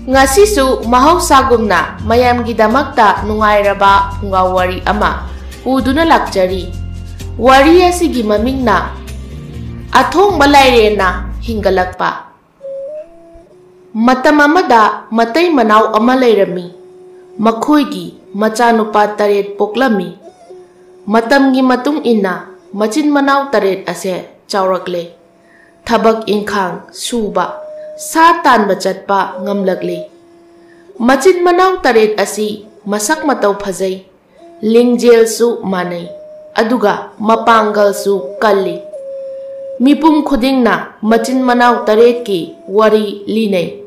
Ngasisu mahausa-gumna mayamgidamakta nungairaba pungaw wari ama uduna lakjari. Wari asigi mamingna athong balairena hingalakpa. Matam amada matay manaw ama lairami. Makhoygi machanupa taret poklami. Matamgi matung ina machin manaw taret ase chawrakle. Thabak ingkhang suba sa tanba chatpa ngamlakle. Machin manaw taret asi masak mataw phajai. Lingjel su manai. Aduga mapanggal su kalli. Mipum khudingna machin manaw taret ki wari linay.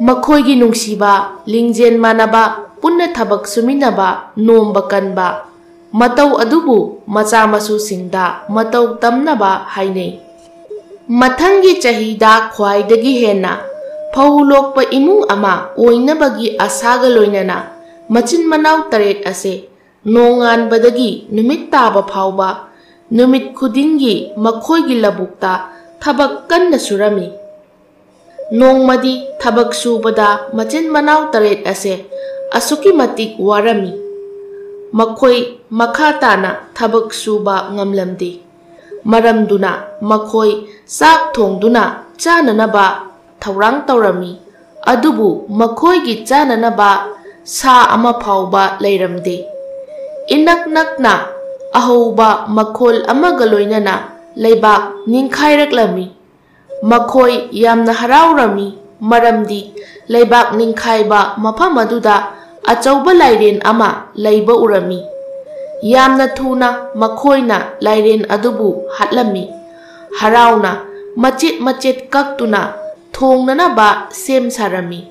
Makhoygi nungsiba lingjen manaba punna thabak suminaba nomba kanba. Mataw adubu macha masu singda mataw tamnaba hainay. Mathangi chahida khwaidagi hena phawlokpa imung ama oinabagi asaga loinana machin manaw taret ase nongan badagi numit taba phawba numit khudingi makhoygi labukta thabak kanna surami. Nongmadi thabak subada machin manaw taret ase asuki matik warami. Makhoy makhatana thabak suba ngamlamdi. Maramduna makhoy sak thongduna chananaba thaurang taurami. Adubu makhoygi chananaba sa ama phawba leiramde. Inak nakna ahouba makhol amaga loinana leibak ningkhairaklami. Makhoy yamna haraurami maramdi leibak ningkhaiba mafam aduda achauba lairen ama leiba urami. Yamna thuna makhoyna lairen adubu hatlami. Harauna machet machet kaktuna thongnanaba sem sarami.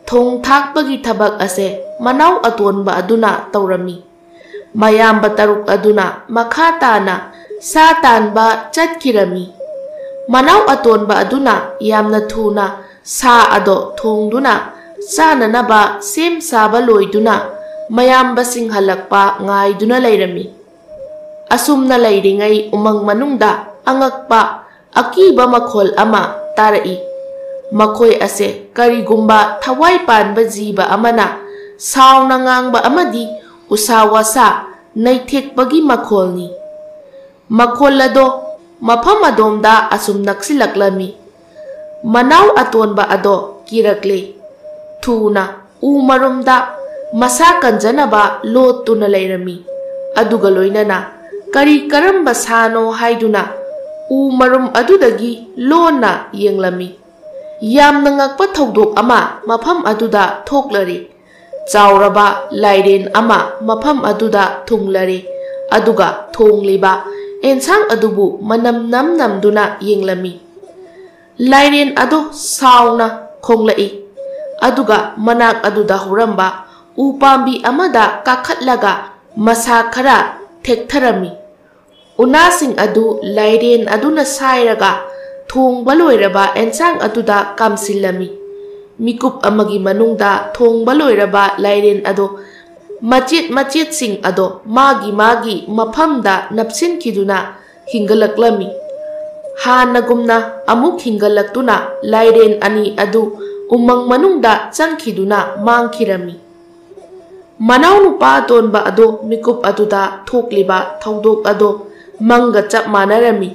Thong thakpagi thabak ase manaw atonba aduna taurami. Mayamba taruk aduna makhatana sa tanba chatkirami. Manaw atonba aduna yamna thuna sa ado thongduna sananaba sem saba loiduna mayamba singhalakpa ngaiduna lairami. Asumna lairingai umang manungda angakpa akiba makhol ama tarai. Makhoy ase karigumba thawai panba jiba amana sauna ngangba amadi usawasa naithekpagi makholni. Makhol ado mafam adomda asum naksilaklami. Manaw atonba ado kirakle. Thuna umarumda masa kanjanaba lotuna lairami. Aduga loinana kari karamba sano haiduna umarum adudagi lona yenglami. Yamna ngakpa thawdok ama mafam aduda thoklari. Chawraba lairen ama mafam aduda thunglari. Aduga thongliba ensang adubu manam nam namduna yenglami. Lairen ado sauna khonglai. Aduga manak aduda huramba upambi amada kakhatlaga masa khara thektharami. Unasing adu lairen aduna sairaga thong baloiraba ensang aduda kamsilami. Mikup amagi manungda thong baloiraba lairen ado machet machet sing ado magi magi mafamda napsin kiduna hingalaklami. Hanagumna amuk hingalaktuna lairen ani adu umang manungda changkhiduna mangkhirami. Manaw nupa atonba ado mikup aduda thokliba thawdok ado mangga chap manarami.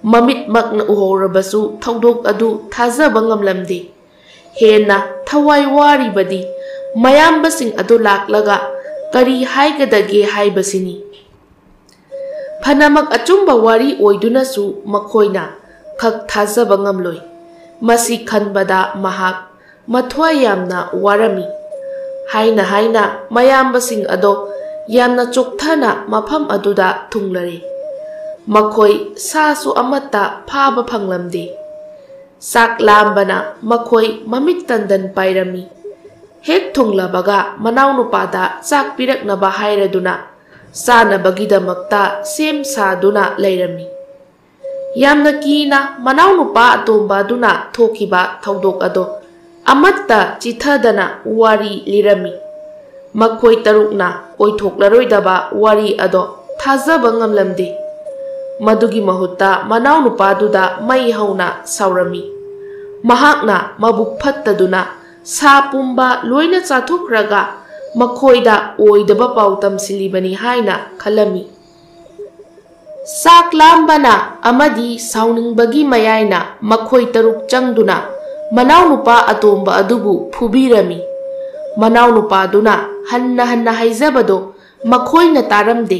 Mamit makna uhorabasu thawdok adu thajaba ngamlamde. Hena thawai waribadi mayambasing ado laklaga kari haigadage haibasini. Phanamak achumba wari oidunasu makhoyna khak thajaba ngamloi. Masi khanbada mahak mathwai yamna warami. Haina mayambasing ado yamna chokthana mafam aduda thunglari. Makhoy sasu amata phaba phanglamde. Sak lambana makhoy mamit tandan pairami. Hek thunglabaga manaw nupada sak piraknaba hairaduna sanabagidamakta sem saduna lairami. Yamna kina manaw nupa atomba duna thokiba thawdok ado amatta chithadana wari lirami. Makhoy tarukna oithoklaroi wari ado thajaba ngamlamde. Madugi mahutta manaw nupaduda mai hauna saurami. ꯃꯍꯥꯛꯅ ꯃꯕꯨꯛ ꯐꯠꯇꯗꯨꯅ ꯁꯥ ꯄꯨꯝꯕ ꯂꯣꯏꯅ ꯆꯥꯊꯣꯛꯈ꯭ꯔꯒ ꯃꯈꯣꯏꯗ ꯑꯣꯏꯗꯕ ꯄꯥꯎ ꯇꯝꯁꯤꯜꯂꯤꯕꯅꯤ ꯍꯥꯏꯅ ꯈꯜꯂꯝꯃꯤ꯫ ꯆꯥꯛ ꯂꯥꯝꯕꯅ ꯑꯃꯗꯤ ꯁꯥꯎꯅꯤꯡꯕꯒꯤ ꯃꯌꯥꯏꯅ ꯃꯈꯣꯏ ꯇꯔꯨꯛ ꯆꯪꯗꯨꯅ ꯃꯅꯥꯎꯅꯨꯄꯥ ꯑꯇꯣꯝꯕ ꯑꯗꯨꯕꯨ ꯐꯨꯕꯤꯔꯝꯃꯤ꯫ ꯃꯅꯥꯎꯅꯨꯄꯥꯗꯨꯅ ꯍꯟꯅ ꯍꯟꯅ ꯍꯥꯏꯖꯕꯗꯣ ꯃꯈꯣꯏꯅ ꯇꯥꯔꯝꯗꯦ꯫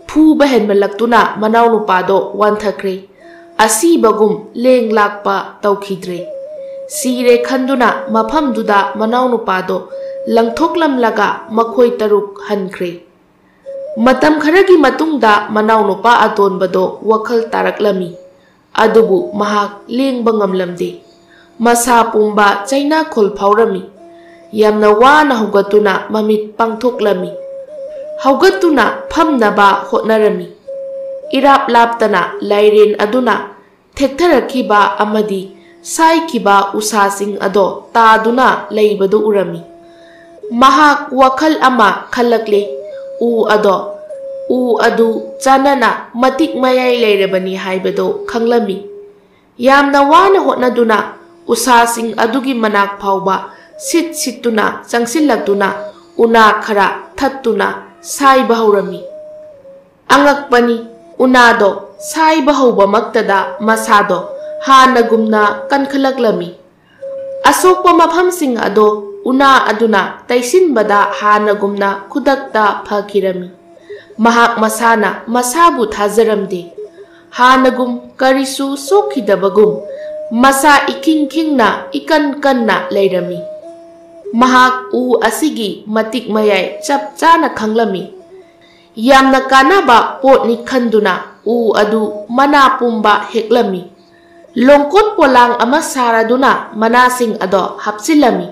ꯐꯨꯕ ꯍꯦꯟꯃꯜꯂꯛꯇꯨꯅ ꯃꯅꯥꯎꯅꯨꯄꯥꯗꯣ ꯋꯥꯟꯊꯈ꯭ꯔꯦ꯫ ꯑꯁꯤꯕꯒꯨꯝ ꯂꯦꯡ ꯂꯥꯛꯄ ꯇꯧꯈꯤꯗ꯭ꯔꯦ꯫ ꯁꯤꯔꯦ ꯈꯟꯗꯨꯅ ꯃꯐꯝꯗꯨꯗ ꯃꯅꯥꯎꯅꯨꯄꯥꯗꯣ ꯂꯪꯊꯣꯛꯂꯝꯂꯒ ꯃꯈꯣꯏ ꯇꯔꯨꯛ ꯍꯟꯈ꯭ꯔꯦ꯫ ꯃꯇꯝ ꯈꯔꯒꯤ ꯃꯇꯨꯡꯗ ꯃꯅꯥꯎꯅꯨꯄꯥ ꯑꯇꯣꯟꯕꯗꯣ ꯋꯥꯈꯜ ꯇꯥꯔꯛꯂꯝꯃꯤ꯫ ꯑꯗꯨꯕꯨ ꯃꯍꯥꯛ ꯂꯦꯡꯕ ꯉꯝꯂꯝꯗꯦ꯫ ꯃꯁꯥ ꯄꯨꯝꯕ ꯆꯩꯅꯥꯈꯣꯜ ꯐꯥꯎꯔꯝꯃꯤ꯫ ꯌꯥꯝꯅ ꯋꯥꯅ ꯍꯧꯒꯠꯇꯨꯅ ꯃꯃꯤꯠ ꯄꯥꯡꯊꯣꯛꯂꯝꯃꯤ꯫ ꯍꯧꯒꯠꯇꯨꯅ ꯐꯝꯅꯕ ꯍꯣꯠꯅꯔꯝꯃꯤ꯫ ꯏꯔꯥꯞ ꯂꯥꯞꯇꯅ ꯂꯥꯏꯔꯦꯟ ꯑꯗꯨꯅ ꯊꯦꯛꯊꯔꯛꯈꯤꯕ ꯑꯃꯗꯤ ꯁꯥꯏꯈꯤꯕ ꯎꯁꯥꯁꯤꯡ ꯑꯗꯣ ꯇꯥꯗꯨꯅ ꯂꯩꯕꯗꯨ ꯎꯔꯝꯃꯤ꯫ ꯃꯍꯥꯛ ꯋꯥꯈꯜ ꯑꯃ ꯈꯜꯂꯛꯂꯦ꯫ ꯎ ꯑꯗꯨ ꯆꯥꯟꯅꯅ ꯃꯇꯤꯛ ꯃꯌꯥꯏ ꯂꯩꯔꯕꯅꯤ ꯍꯥꯏꯕꯗꯣ ꯈꯪꯂꯝꯃꯤ꯫ ꯌꯥꯝꯅ ꯋꯥꯅ ꯍꯣꯠꯅꯗꯨꯅ ꯎꯁꯥꯁꯤꯡ ꯑꯗꯨꯒꯤ ꯃꯅꯥꯛ ꯐꯥꯎꯕ ꯁꯤꯠ ꯁꯤꯠꯇꯨꯅ ꯆꯪꯁꯤꯜꯂꯛꯇꯨꯅ ꯎꯅꯥ ꯈꯔ ꯊꯠꯇꯨꯅ ꯁꯥꯏꯕ ꯍꯧꯔꯝꯃꯤ꯫ ꯑꯉꯛꯄꯅꯤ, ꯎꯅꯥꯗꯣ ꯁꯥꯏꯕ ꯍꯧꯕꯃꯛꯇꯗ ꯃꯁꯥꯗꯣ ꯍꯥꯟꯅꯒꯨꯝꯅ ꯀꯟꯈꯠꯂꯛꯂꯝꯃꯤ꯫ ꯑꯁꯣꯛꯄ ꯃꯐꯝꯁꯤꯡ ꯑꯗꯣ ꯎꯅꯥ ꯑꯗꯨꯅ ꯇꯩꯁꯤꯟꯕꯗ ꯍꯥꯟꯅꯒꯨꯝꯅ ꯈꯨꯗꯛꯇ ꯐꯈꯤꯔꯝꯃꯤ꯫ ꯃꯍꯥꯛ ꯃꯁꯥꯅ ꯃꯁꯥꯕꯨ ꯊꯥꯖꯔꯝꯗꯦ꯫ ꯍꯥꯟꯅꯒꯨꯝ ꯀꯔꯤꯁꯨ ꯁꯣꯛꯈꯤꯗꯕꯒꯨꯝ ꯃꯁꯥ ꯏꯈꯤꯡ ꯈꯤꯡꯅ ꯏꯀꯟ ꯀꯟꯅ ꯂꯩꯔꯝꯃꯤ꯫ ꯃꯍꯥꯛ ꯎ ꯑꯁꯤꯒꯤ ꯃꯇꯤꯛ ꯃꯌꯥꯏ ꯆꯞ ꯆꯥꯅ ꯈꯪꯂꯝꯃꯤ꯫ ꯌꯥꯝꯅ ꯀꯥꯟꯅꯕ ꯄꯣꯠꯅꯤ ꯈꯟꯗꯨꯅ ꯎ ꯑꯗꯨ ꯃꯅꯥ ꯄꯨꯝꯕ ꯍꯦꯛꯂꯝꯃꯤ꯫ ꯂꯣꯡꯀꯣꯠ ꯄꯣꯂꯥꯡ ꯑꯃ ꯁꯥꯔꯗꯨꯅ ꯃꯅꯥꯁꯤꯡ ꯑꯗꯣ ꯍꯥꯞꯆꯤꯜꯂꯝꯃꯤ꯫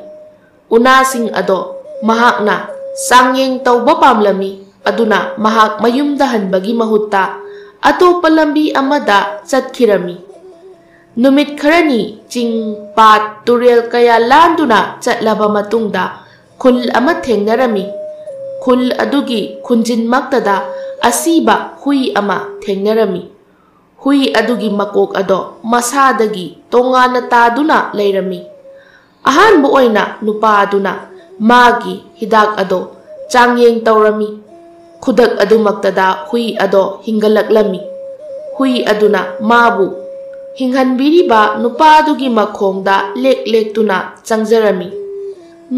ꯎꯅꯥꯁꯤꯡ ꯑꯗꯣ ꯃꯍꯥꯛꯅ ꯆꯥꯡꯌꯦꯡ ꯇꯧꯕ ꯄꯥꯝꯂꯝꯃꯤ꯫ ꯑꯗꯨꯅ ꯃꯍꯥꯛ ꯃꯌꯨꯝꯗ ꯍꯟꯕꯒꯤ ꯃꯍꯨꯠꯇ ꯑꯇꯣꯞꯄ ꯂꯝꯕꯤ ꯑꯃꯗ ꯆꯠꯈꯤꯔꯝꯃꯤ꯫ ꯅꯨꯃꯤꯠ ꯈꯔꯅꯤ ꯆꯤꯡ, ꯄꯥꯠ, ꯇꯨꯔꯦꯜ ꯀꯌꯥ ꯂꯥꯟꯗꯨꯅ ꯆꯠꯂꯕ ꯃꯇꯨꯡꯗ ꯈꯨꯜ ꯑꯃ ꯊꯦꯡꯅꯔꯝꯃꯤ꯫ ꯈꯨꯜ ꯑꯗꯨꯒꯤ ꯈꯨꯟꯖꯤꯟꯃꯛꯇꯗ ꯑꯁꯤꯕ ꯍꯨꯏ ꯑꯃ ꯊꯦꯡꯅꯔꯝꯃꯤ꯫ ꯍꯨꯏ ꯑꯗꯨꯒꯤ ꯃꯀꯣꯛ ꯑꯗꯣ ꯃꯁꯥꯗꯒꯤ ꯇꯣꯉꯥꯟꯅ ꯇꯥꯗꯨꯅ ꯂꯩꯔꯝꯃꯤ꯫ ꯑꯍꯥꯟꯕ ꯑꯣꯏꯅ ꯅꯨꯄꯥ ꯑꯗꯨꯅ ꯃꯥꯒꯤ ꯍꯤꯗꯥꯛ ꯑꯗꯣ ꯆꯥꯡꯌꯦꯡ ꯇꯧꯔꯝꯃꯤ꯫ ꯈꯨꯗꯛ ꯑꯗꯨꯃꯛꯇꯗ ꯍꯨꯏ ꯑꯗꯣ ꯍꯤꯡꯒꯠꯂꯛꯂꯝꯃꯤ꯫ ꯍꯨꯏ ꯑꯗꯨꯅ ꯃꯥꯕꯨ ꯍꯤꯡꯍꯟꯕꯤꯔꯤꯕ ꯅꯨꯄꯥ ꯑꯗꯨꯒꯤ ꯃꯈꯣꯡꯗ ꯂꯦꯛ ꯂꯦꯛꯇꯨꯅ ꯆꯪꯖꯔꯝꯃꯤ꯫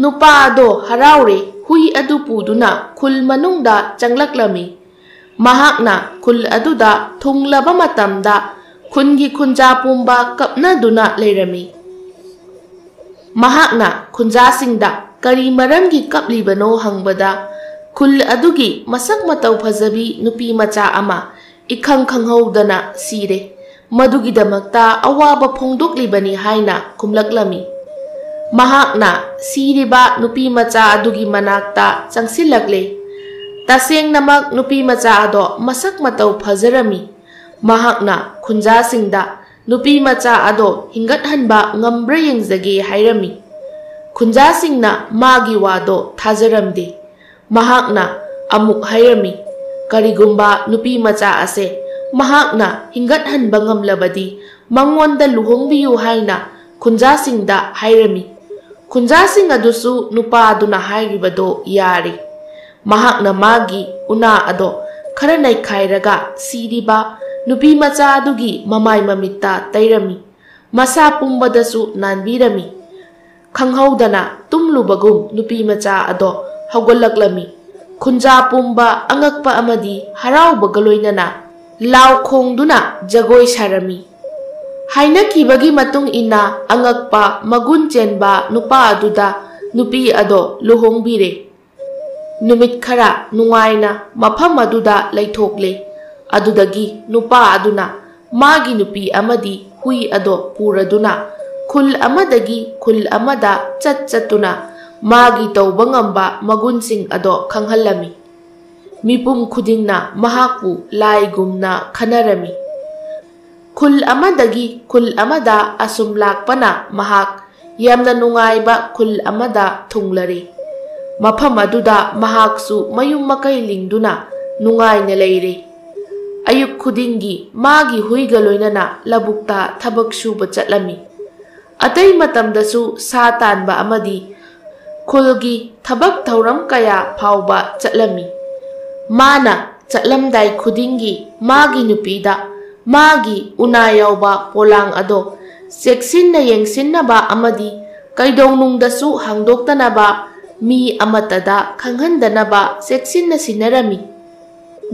ꯅꯨꯄꯥ ꯑꯗꯣ ꯍꯔꯥꯎꯔꯦ꯫ ꯍꯨꯏ ꯑꯗꯨ ꯄꯨꯗꯨꯅ ꯈꯨꯜ ꯃꯅꯨꯡꯗ ꯆꯪꯂꯛꯂꯝꯃꯤ꯫ ꯃꯍꯥꯛꯅ ꯈꯨꯜ ꯑꯗꯨꯗ ꯊꯨꯡꯂꯕ ꯃꯇꯝꯗ ꯈꯨꯟꯒꯤ ꯈꯨꯟꯖꯥ ꯄꯨꯝꯕ ꯀꯞꯅꯗꯨꯅ ꯂꯩꯔꯝꯃꯤ꯫ ꯃꯍꯥꯛꯅ ꯈꯨꯟꯖꯥꯁꯤꯡꯗ ꯀꯔꯤ ꯃꯔꯝꯒꯤ ꯀꯞꯂꯤꯕꯅꯣ ꯍꯪꯕꯗ ꯈꯨꯜ ꯑꯗꯨꯒꯤ ꯃꯁꯛ ꯃꯇꯧ ꯐꯖꯕꯤ ꯅꯨꯄꯤ ꯃꯆꯥ ꯑꯃ ꯏꯈꯪ ꯈꯪꯍꯧꯗꯅ ꯁꯤꯔꯦ, ꯃꯗꯨꯒꯤꯗꯃꯛꯇ ꯑꯋꯥꯕ ꯐꯣꯡꯗꯣꯛꯂꯤꯕꯅꯤ ꯍꯥꯏꯅ ꯈꯨꯝꯂꯛꯂꯝꯃꯤ꯫ ꯃꯍꯥꯛꯅ ꯁꯤꯔꯤꯕ ꯅꯨꯄꯤ ꯃꯆꯥ ꯑꯗꯨꯒꯤ ꯃꯅꯥꯛꯇ ꯆꯪꯁꯤꯜꯂꯛꯂꯦ꯫ ꯇꯁꯦꯡꯅꯃꯛ ꯅꯨꯄꯤ ꯃꯆꯥ ꯑꯗꯣ ꯃꯁꯛ ꯃꯇꯧ ꯐꯖꯔꯝꯃꯤ꯫ ꯃꯍꯥꯛꯅ ꯈꯨꯟꯖꯥꯁꯤꯡꯗ ꯅꯨꯄꯤ ꯃꯆꯥ ꯑꯗꯣ ꯍꯤꯡꯒꯠꯍꯟꯕ ꯉꯝꯕ꯭ꯔꯥ ꯌꯦꯡꯖꯒꯦ ꯍꯥꯏꯔꯝꯃꯤ꯫ ꯈꯨꯟꯖꯥꯁꯤꯡꯅ ꯃꯥꯒꯤ ꯋꯥꯗꯣ ꯊꯥꯖꯔꯝꯗꯦ꯫ ꯃꯍꯥꯛꯅ ꯑꯃꯨꯛ ꯍꯥꯏꯔꯝꯃꯤ, ꯀꯔꯤꯒꯨꯝꯕ ꯅꯨꯄꯤ ꯃꯆꯥ ꯑꯁꯦ ꯃꯍꯥꯛꯅ ꯍꯤꯡꯒꯠꯍꯟꯕ ꯉꯝꯂꯕꯗꯤ ꯃꯉꯣꯟꯗ ꯂꯨꯍꯣꯡꯕꯤꯌꯨ ꯍꯥꯏꯅ ꯈꯨꯟꯖꯥꯁꯤꯡꯗ ꯍꯥꯏꯔꯝꯃꯤ꯫ ꯈꯨꯟꯖꯥꯁꯤꯡ ꯑꯗꯨꯁꯨ ꯅꯨꯄꯥ ꯑꯗꯨꯅ ꯍꯥꯏꯔꯤꯕꯗꯣ ꯌꯥꯔꯦ꯫ ꯃꯍꯥꯛꯅ ꯃꯥꯒꯤ ꯎꯅꯥ ꯑꯗꯣ ꯈꯔ ꯅꯩꯈꯥꯏꯔꯒ ꯁꯤꯔꯤꯕ ꯅꯨꯄꯤ ꯃꯆꯥ ꯑꯗꯨꯒꯤ ꯃꯃꯥꯏ ꯃꯃꯤꯠꯇ ꯇꯩꯔꯝꯃꯤ꯫ ꯃꯁꯥ ꯄꯨꯝꯕꯗꯁꯨ ꯅꯥꯟꯕꯤꯔꯝꯃꯤ꯫ ꯈꯪꯍꯧꯗꯅ ꯇꯨꯝꯂꯨꯕꯒꯨꯝ ꯅꯨꯄꯤ ꯃꯆꯥ ꯑꯗꯣ ꯍꯧꯒꯠꯂꯛꯂꯝꯃꯤ꯫ ꯈꯨꯟꯖꯥ ꯄꯨꯝꯕ ꯑꯉꯛꯄ ꯑꯃꯗꯤ ꯍꯔꯥꯎꯕꯒ ꯂꯣꯏꯅꯅ ꯂꯥꯎ ꯈꯣꯡꯗꯨꯅ ꯖꯒꯣꯏ ꯁꯥꯔꯝꯃꯤ꯫ ꯍꯥꯏꯅꯈꯤꯕꯒꯤ ꯃꯇꯨꯡ ꯏꯟꯅ ꯑꯉꯛꯄ ꯃꯒꯨꯟ ꯆꯦꯟꯕ ꯅꯨꯄꯥ ꯑꯗꯨꯗ ꯅꯨꯄꯤ ꯑꯗꯣ ꯂꯨꯍꯣꯡꯕꯤꯔꯦ꯫ ꯅꯨꯃꯤꯠ ꯈꯔ ꯅꯨꯡꯉꯥꯏꯅ ꯃꯐꯝ ꯑꯗꯨꯗ ꯂꯩꯊꯣꯛꯂꯦ꯫ ꯑꯗꯨꯗꯒꯤ ꯅꯨꯄꯥ ꯑꯗꯨꯅ ꯃꯥꯒꯤ ꯅꯨꯄꯤ ꯑꯃꯗꯤ ꯍꯨꯏ ꯑꯗꯣ ꯄꯨꯔꯗꯨꯅ ꯈꯨꯜ ꯑꯃꯗꯒꯤ ꯈꯨꯜ ꯑꯃꯗ ꯆꯠꯇꯨꯅ ꯃꯥꯒꯤ ꯇꯧꯕ ꯉꯝꯕ ꯃꯒꯨꯟꯁꯤꯡ ꯑꯗꯣ ꯈꯪꯍꯜꯂꯝꯃꯤ꯫ ꯃꯤꯄꯨꯝ ꯈꯨꯗꯤꯡꯅ ꯃꯍꯥꯛꯄꯨ ꯂꯥꯏꯒꯨꯝꯅ ꯈꯟꯅꯔꯝꯃꯤ꯫ ꯈꯨꯜ ꯑꯃꯗꯒꯤ ꯈꯨꯜ ꯑꯃꯗ ꯑꯁꯨꯝ ꯂꯥꯛꯄꯅ ꯃꯍꯥꯛ ꯌꯥꯝꯅ ꯅꯨꯡꯉꯥꯏꯕ ꯈꯨꯜ ꯑꯃꯗ ꯊꯨꯡꯂꯔꯦ꯫ ꯃꯐꯝ ꯑꯗꯨꯗ ꯃꯍꯥꯛꯁꯨ ꯃꯌꯨꯝ ꯃꯀꯩ ꯂꯤꯡꯗꯨꯅ ꯅꯨꯡꯉꯥꯏꯅ ꯂꯩꯔꯦ꯫ ꯑꯌꯨꯛ ꯈꯨꯗꯤꯡꯒꯤ ꯃꯥꯒꯤ ꯍꯨꯏꯒ ꯂꯣꯏꯅꯅ ꯂꯧꯕꯨꯛꯇ ꯊꯕꯛ ꯁꯨꯕ ꯆꯠꯂꯝꯃꯤ꯫ Atay matamdasu sa tanba amadi khulgi thabak thauram kaya phauba chatlami. Mana chatlamdai khudingi magi nupida magi una yauba polang ado seksinna yengsinnaba amadi kaidongnungdasu hangdoktanaba mi amatada khanghandanaba seksinna sinarami.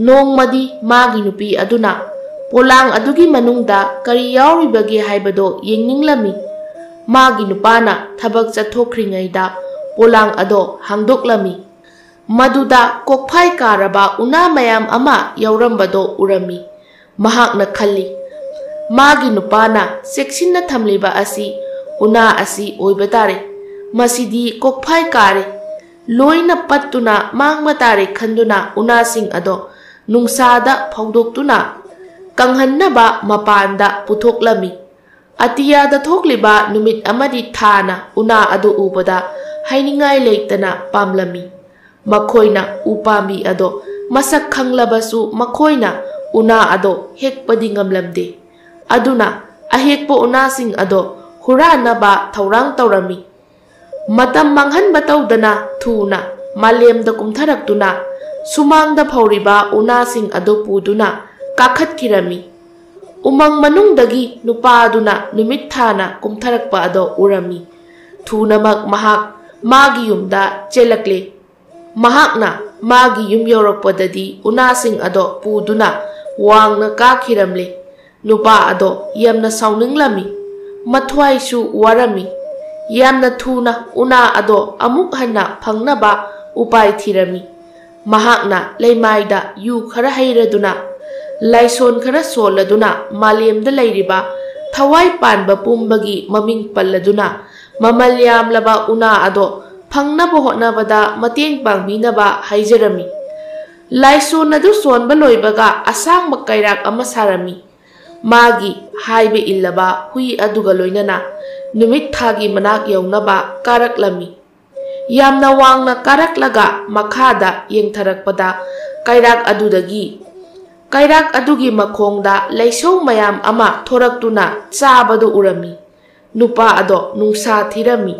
Nongmadi magi nupi aduna polang adugi manungda kari yauribagi haibado yengninghlami. Magi nupana thabak chathokringaida polang ado hangdoklami. Maduda kokphai karaba una mayam ama yaurambado urami. Mahakna khalli magi nupana seksinna thamliba asi una asi oibatare. Masidi kokphai kare loina pattuna mangmatare khanduna unasing ado nungsada phaudoktuna kanghannaba mapanda putoklami. Atiyada thokliba numit amadi thana una ado ubada hainingai leitana pamlami. Makhoina upami ado masak khanglabasu makhoina una ado hekpadi ngamlamde. Aduna ahekpo unasing ado huranaba thaurang taurami. Matam manghanba tawdana thuna malemda kumtharaktuna sumangda phawriba unasing ado puduna kakhatkirami. Umang manungdagi nupaduna numit thana kumtharakpa ado urami. Thunamak mahak magi yumda chelakle. Mahakna magi yum yorakpadadi unasing ado puduna wangna kakhiramle. Nupa ado yamna sauninglami. Mathwaisu warami. Yamna thuna una ado amuk hanna phangnaba upai thirami. Mahakna leimaida yu khara hairaduna laison khara soladuna malemda leiriba thawai panba pumbagi maming palladuna mamal yamlaba una ado phangnaba hotnabada mateng pangbinaba haijarami. Laison adu sonba loibaga asangba kairak ama sarami. Magi haibe illaba hui aduga loinana numit thagi manak yaunaba karaklami. Yamna wangna karaklaga makhada yengtharakpada kairak adudagi kairak adugi makhongda leisau mayam ama thoraktuna chabado urami. Nupa ado nungsa thirami.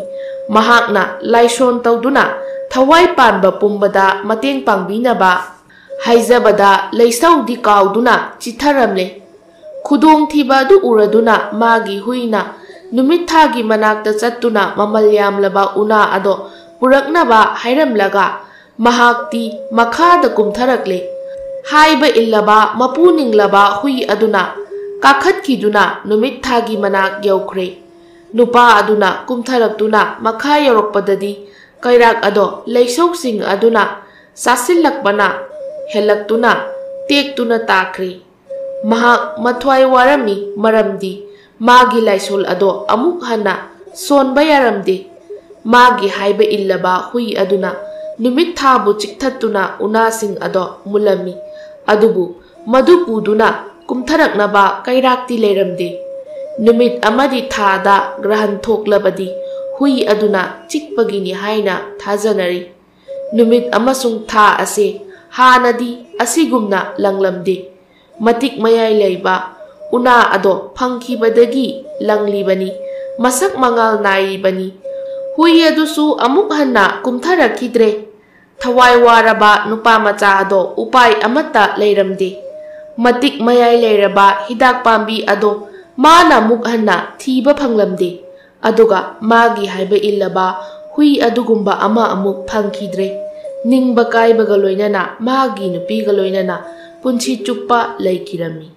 Mahakna laison tawduna thawai panba pumbada mateng pangbinaba haijabada leisau di kauduna chitharamle. Khudong thiba adu uraduna magi huina numit thagi manakta chattuna mamal yamlaba una ado puraknaba hairamlaga mahakti makhada kumtharakle. Haiba illaba mapuninglaba hui aduna kakhatkiduna numit thagi manak yaukre. Nupa aduna kumtharaktuna makha yorokpadadi kairak ado leisoksing aduna sasillakbana helaktuna tektuna takre. Mahak mathwai warami maramdi magi laisol ado amuk hana sonba yaramde. Magi haiba illaba hui aduna numit thabu chikthatuna unasing ado mulami. Adubu madu puduna kumtharaknaba kairakti leiramde. Numit amadi thada grahan thoklabadi hui aduna chikpagini haina thajanari. Numit amasung tha ase hanadi asigumna langlamde. Matik mayai leiba una ado phangkhibadagi langlibani masak mangal nairibani. Hui adusu amuk hanna kumtharakidre. Thawai waraba nupa macha ado upai amata leiramde. Matik mayai leiraba hidak pambi ado mana muk hanna thiba phanglamde. Aduga magi haiba illaba hui adugumba ama amuk phangkhidre. Ningba kaibaga loinana magi nupiga loinana punchi chuppa laikirami.